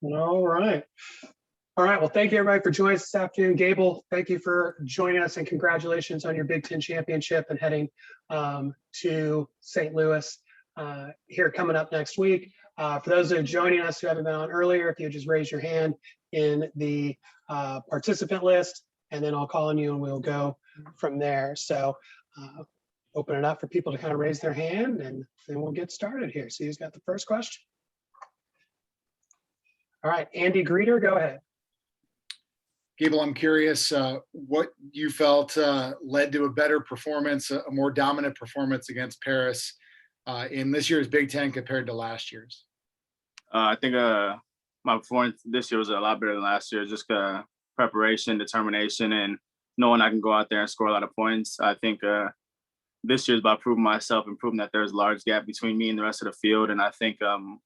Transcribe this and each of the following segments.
All right. All right. Well, thank you everybody for joining us this afternoon. Gable, thank you for joining us and congratulations on your Big Ten championship and heading to St. Louis here coming up next week. For those that are joining us who haven't been on earlier, if you just raise your hand in the participant list, and then I'll call on you and we'll go from there. So open it up for people to kind of raise their hand and then we'll get started here. So who's got the first question? All right, Andy Greder, go ahead. Gable, I'm curious what you felt led to a better performance, a more dominant performance against Paris in this year's Big Ten compared to last year's. I think my performance this year was a lot better than last year. Just preparation, determination, and knowing I can go out there and score a lot of points. I think this year is about proving myself and proving that there's a large gap between me and the rest of the field. And I think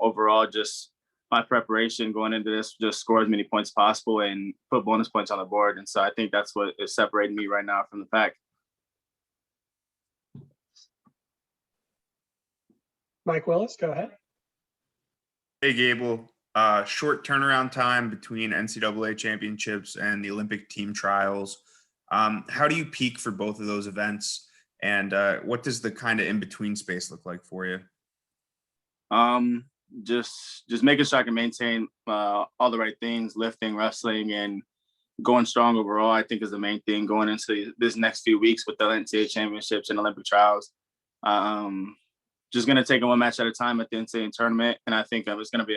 overall, just my preparation going into this, just score as many points as possible and put bonus points on the board. And so I think that's what is separating me right now from the pack. Mike Willis, go ahead. Hey, Gable. Short turnaround time between NCAA championships and the Olympic team trials. How do you peak for both of those events? And what does the kind of in-between space look like for you? Just making sure I can maintain all the right things, lifting, wrestling, and going strong overall, I think is the main thing going into this next few weeks with the NCAA championships and Olympic trials. Just gonna take it one match at a time at the NCAA tournament, and I think it's gonna be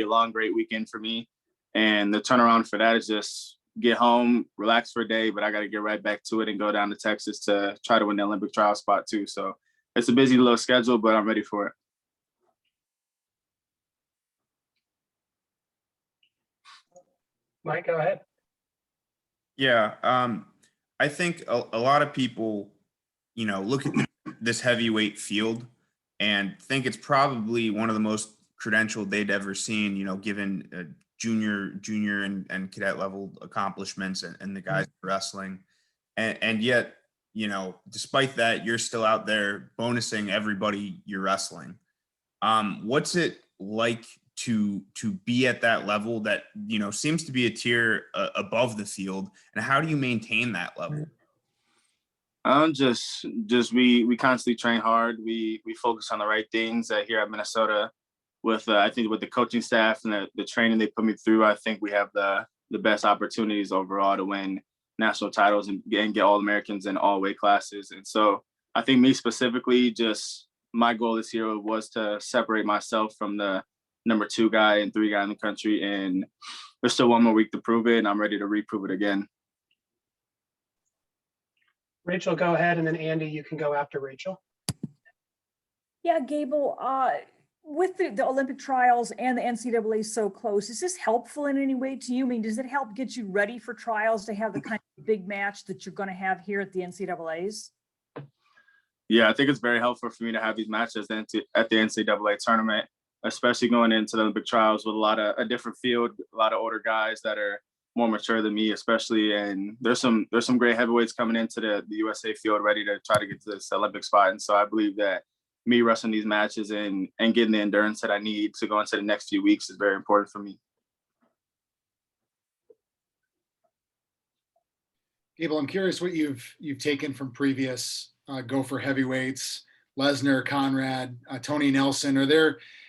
a long, great weekend for me. And the turnaround for that is just get home, relax for a day, but I got to get right back to it and go down to Texas to try to win the Olympic trial spot too. So it's a busy little schedule, but I'm ready for it. Mike, go ahead. Yeah, I think a lot of people, look at this heavyweight field and think it's probably one of the most credentialed they'd ever seen, given junior and cadet level accomplishments and the guys wrestling. And yet, despite that, you're still out there bonusing everybody you're wrestling. What's it like to be at that level that, seems to be a tier above the field, and how do you maintain that level? Just we constantly train hard. We focus on the right things here at Minnesota. With I think with the coaching staff and the training they put me through, I think we have the best opportunities overall to win national titles and get All-Americans in all weight classes. And so I think me specifically, just my goal this year was to separate myself from the number 2 guy and 3 guy in the country. And there's still one more week to prove it, and I'm ready to reprove it again. Rachel, go ahead, and then Andy, you can go after Rachel. Yeah, Gable, with the Olympic trials and the NCAA so close, is this helpful in any way to you? I mean, does it help get you ready for trials to have the kind of big match that you're going to have here at the NCAAs? Yeah, I think it's very helpful for me to have these matches at the NCAA tournament, especially going into the Olympic trials with a different field, a lot of older guys that are more mature than me, especially. And there's some great heavyweights coming into the USA field ready to try to get to this Olympic spot. And so I believe that me wrestling these matches and getting the endurance that I need to go into the next few weeks is very important for me. Gable, I'm curious what you've taken from previous Gopher heavyweights, Lesnar, Conrad, Tony Nelson.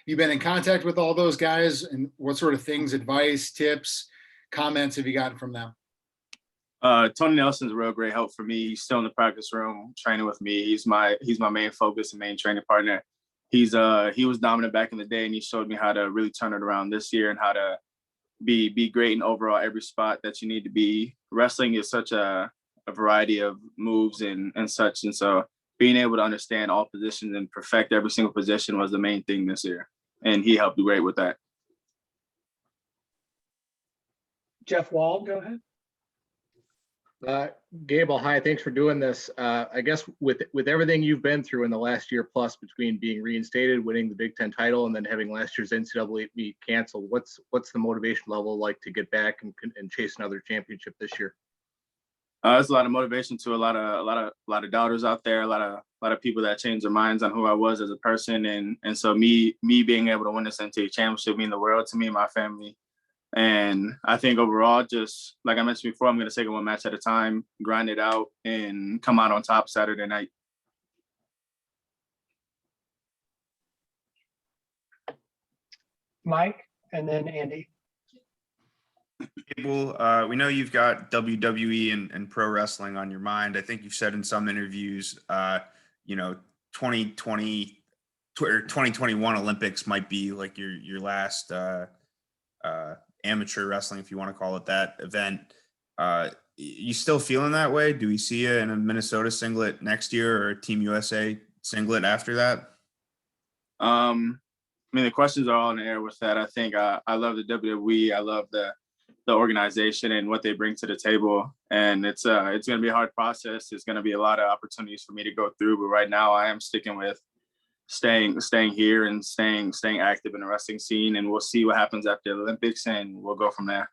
You've been in contact with all those guys, and what sort of things, advice, tips, comments have you gotten from them? Tony Nelson's a real great help for me. He's still in the practice room training with me. He's my main focus and main training partner. He was dominant back in the day, and he showed me how to really turn it around this year and how to be great in overall every spot that you need to be. Wrestling is such a variety of moves and such, and so being able to understand all positions and perfect every single position was the main thing this year, and he helped me great with that. Jeff Wald, go ahead. Gable, hi, thanks for doing this. I guess with everything you've been through in the last year plus between being reinstated, winning the Big Ten title, and then having last year's NCAA meet canceled, what's the motivation level like to get back and chase another championship this year? There's a lot of motivation to a lot of doubters out there, a lot of people that changed their minds on who I was as a person, and so me being able to win this NCAA championship mean the world to me and my family. And I think overall, just like I mentioned before, I'm going to take it one match at a time, grind it out, and come out on top Saturday night. Mike, and then Andy. Gable, we know you've got WWE and pro wrestling on your mind. I think you've said in some interviews, 2020 or 2021 Olympics might be like your last amateur wrestling, if you want to call it that, event. You still feeling that way? Do we see you in a Minnesota singlet next year or a Team USA singlet after that? I mean, the questions are all in the air with that. I think I love the WWE. I love the organization and what they bring to the table. And it's going to be a hard process. It's going to be a lot of opportunities for me to go through. But right now I am sticking with staying here and staying active in the wrestling scene. And we'll see what happens after the Olympics, and we'll go from there.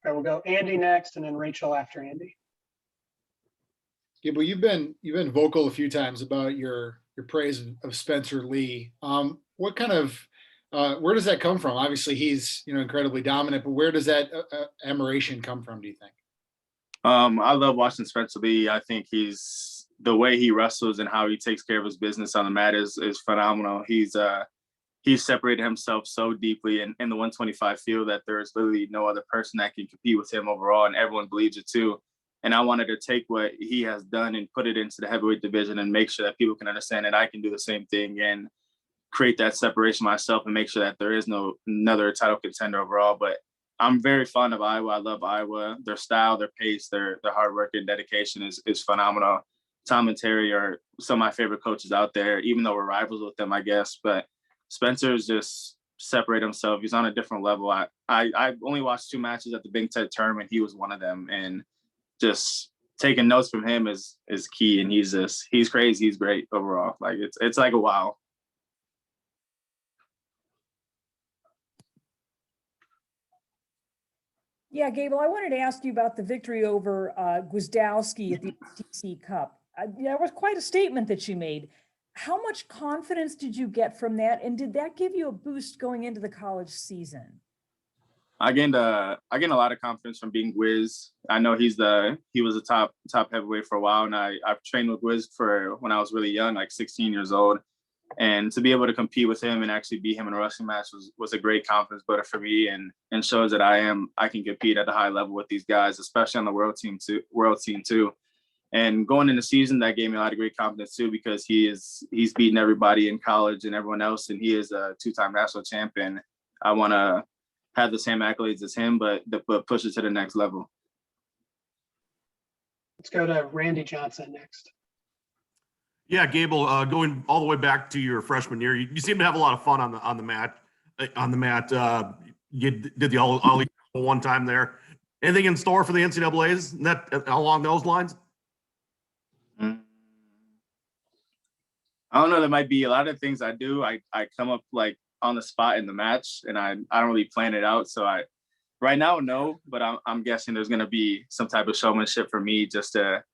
All right, we'll go Andy next, and then Rachel after Andy. Gable, you've been vocal a few times about your praise of Spencer Lee. What kind of where does that come from? Obviously, he's incredibly dominant, but where does that admiration come from, do you think? I love watching Spencer Lee. I think the way he wrestles and how he takes care of his business on the mat is phenomenal. He's separated himself so deeply in the 125 field that there is literally no other person that can compete with him overall, and everyone believes it too. And I wanted to take what he has done and put it into the heavyweight division and make sure that people can understand that I can do the same thing and create that separation myself and make sure that there is no another title contender overall. But I'm very fond of Iowa. I love Iowa. Their style, their pace, their hard work and dedication is phenomenal. Tom and Terry are some of my favorite coaches out there, even though we're rivals with them, I guess. But Spencer's just separate himself. He's on a different level. I only watched 2 matches at the Big Ten tournament. He was one of them. And just taking notes from him is key. And he's crazy. He's great overall. Like it's like a wow. Yeah, Gable, I wanted to ask you about the victory over Gwizdowski at the TC Cup. That was quite a statement that you made. How much confidence did you get from that? And did that give you a boost going into the college season? I gained a lot of confidence from being Gwiz. I know he was a top heavyweight for a while, and I've trained with Gwiz for when I was really young, like 16 years old. And to be able to compete with him and actually beat him in a wrestling match was a great confidence builder for me, and shows that I can compete at a high level with these guys, especially on the world team too. And going into the season, that gave me a lot of great confidence too, because he's beaten everybody in college and everyone else, and he is a 2-time national champion. I want to have the same accolades as him, but push it to the next level. Let's go to Randy Johnson next. Yeah, Gable, going all the way back to your freshman year, you seem to have a lot of fun on the mat. You did the ollie one time there. Anything in store for the NCAAs along those lines? I don't know. There might be a lot of things I do. I come up like on the spot in the match, and I don't really plan it out. So right now, no, but I'm guessing there's going to be some type of showmanship for me just to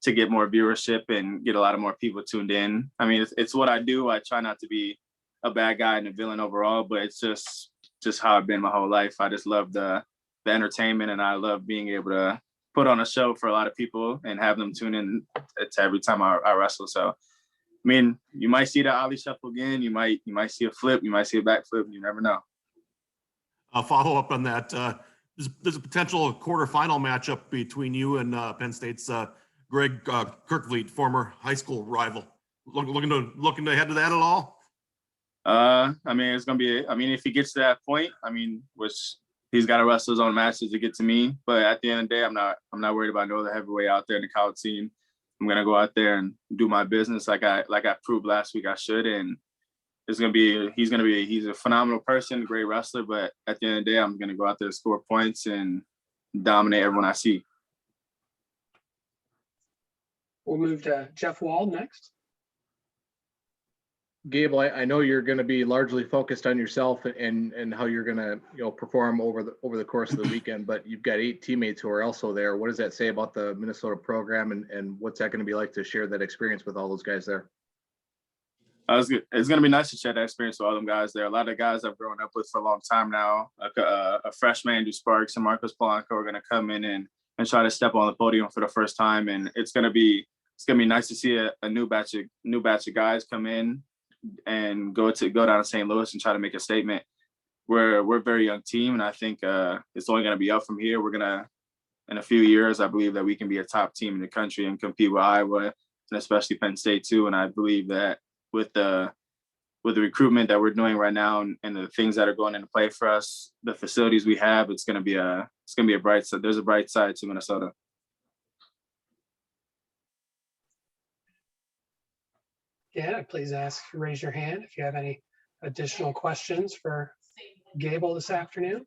get more viewership and get a lot of more people tuned in. I mean, it's what I do. I try not to be a bad guy and a villain overall, but it's just how I've been my whole life. I just love the entertainment, and I love being able to put on a show for a lot of people and have them tune in to every time I wrestle. So, I mean, you might see the ollie shuffle again. You might see a flip. You might see a backflip. You never know. I'll follow up on that. There's a potential quarterfinal matchup between you and Penn State's Greg Kirkvliet, former high school rival. Looking to head to that at all? I mean, it's gonna be. I mean, if he gets to that point, I mean, which he's got to wrestle his own matches to get to me. But at the end of the day, I'm not worried about no other heavyweight out there in the college scene. I'm gonna go out there and do my business like I proved last week I should. And he's a phenomenal person, great wrestler. But at the end of the day, I'm gonna go out there, score points, and dominate everyone I see. We'll move to Jeff Wald next. Gable, I know you're going to be largely focused on yourself and how you're going to perform over the course of the weekend, but you've got 8 teammates who are also there. What does that say about the Minnesota program, and what's that going to be like to share that experience with all those guys there? It's going to be nice to share that experience with all them guys. There are a lot of guys I've grown up with for a long time now. A freshman, Andrew Sparks and Marcos Polanco are going to come in and try to step on the podium for the first time. And it's going to be nice to see a new batch of guys come in and go down to St. Louis and try to make a statement. We're a very young team, and I think it's only going to be up from here. We're going to, in a few years, I believe that we can be a top team in the country and compete with Iowa and especially Penn State too. And I believe that with the recruitment that we're doing right now and the things that are going into play for us, the facilities we have, it's going to be a bright side. There's a bright side to Minnesota. Yeah, please raise your hand if you have any additional questions for Gable this afternoon.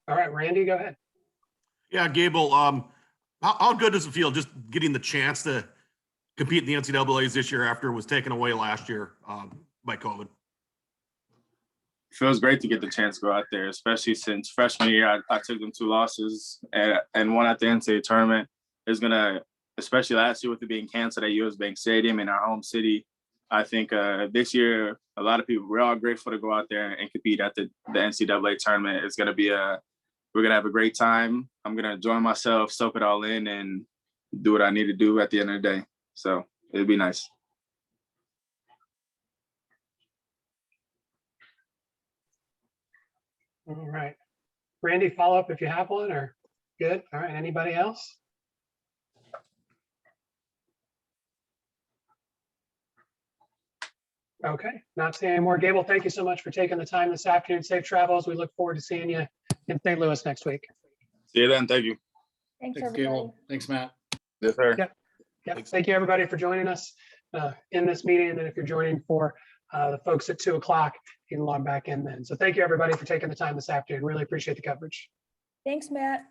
All right, Randy, go ahead. Yeah, Gable, how good does it feel just getting the chance to compete in the NCAAs this year after it was taken away last year by COVID? It feels great to get the chance to go out there, especially since freshman year, I took them 2 losses and one at the NCAA tournament. Is going to, especially last year with it being canceled at US Bank Stadium in our home city. I think this year, a lot of people, we're all grateful to go out there and compete at the NCAA tournament. It's going to be we're going to have a great time. I'm going to enjoy myself, soak it all in, and do what I need to do at the end of the day. So it'll be nice. All right. Randy, follow up if you have one, or good? All right, anybody else? Okay, not seeing any more. Gable, thank you so much for taking the time this afternoon. Safe travels. We look forward to seeing you in St. Louis next week. See you then. Thank you. Thanks, Thanks, everybody. Gable. Thanks, Matt. Yes, sir. Yeah, thank you everybody for joining us in this meeting. And then if you're joining for the folks at 2 o'clock, you can log back in then. So thank you everybody for taking the time this afternoon. Really appreciate the coverage. Thanks, Matt.